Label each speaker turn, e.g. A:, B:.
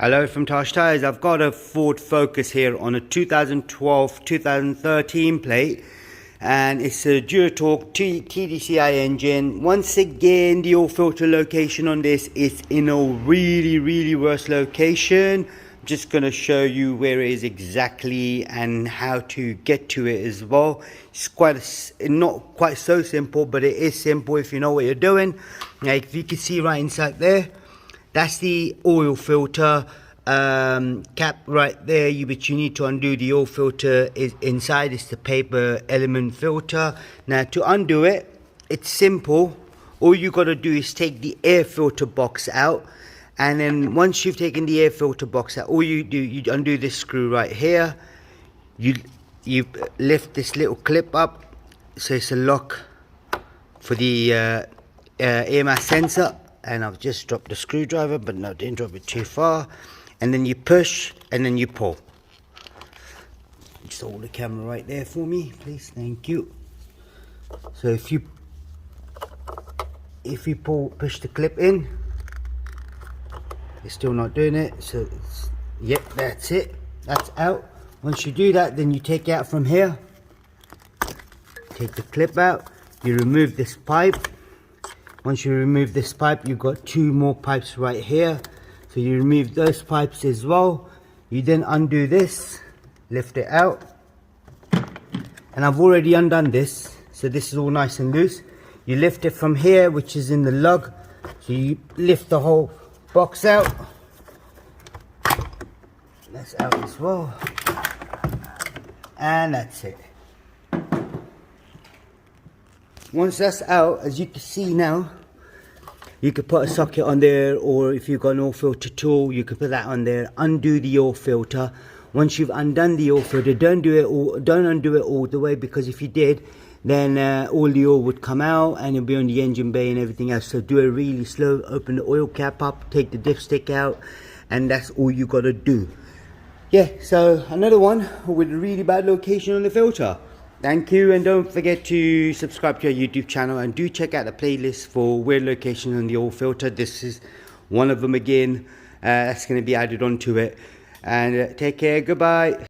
A: Hello from Diytaj Tires. I've got a Ford Focus here on a 2012-2013 plate, and it's a Durotorque TDCI engine. Once again, the oil filter location on this is in a really worse location. I'm just going to show you where it is exactly and how to get to it as well. It's not quite so simple, but it is simple if you know what you're doing. Like if you can see right inside there, that's the oil filter cap right there. But you need to undo the oil filter. Inside is the paper element filter. Now to undo it, it's simple. All you got to do is take the air filter box out, and then once you've taken the air filter box out, all you do, you undo this screw right here. You lift this little clip up, so it's a lock for the air mass sensor. And I've just dropped the screwdriver, but no, didn't drop it too far. And then you push and then you pull. Just hold the camera right there for me, please. Thank you. So if you push the clip in, it's still not doing it. So yep, that's it. That's out. Once you do that, then you take it out from here. Take the clip out. You remove this pipe. Once you remove this pipe, you've got two more pipes right here. So you remove those pipes as well. You then undo this, lift it out. And I've already undone this. So this is all nice and loose. You lift it from here, which is in the lug. So you lift the whole box out. That's out as well. And that's it. Once that's out, as you can see now, you could put a socket on there, or if you've got an oil filter tool, you could put that on there. Undo the oil filter. Once you've undone the oil filter, don't undo it all the way, because if you did, then all the oil would come out and it'll be on the engine bay and everything else. So do it really slow. Open the oil cap up, take the dipstick out, and that's all you got to do. Yeah, so another one with a really bad location on the filter. Thank you, and don't forget to subscribe to our YouTube channel, and do check out the playlist for weird locations on the oil filter. This is one of them again. That's going to be added onto it. And take care. Goodbye.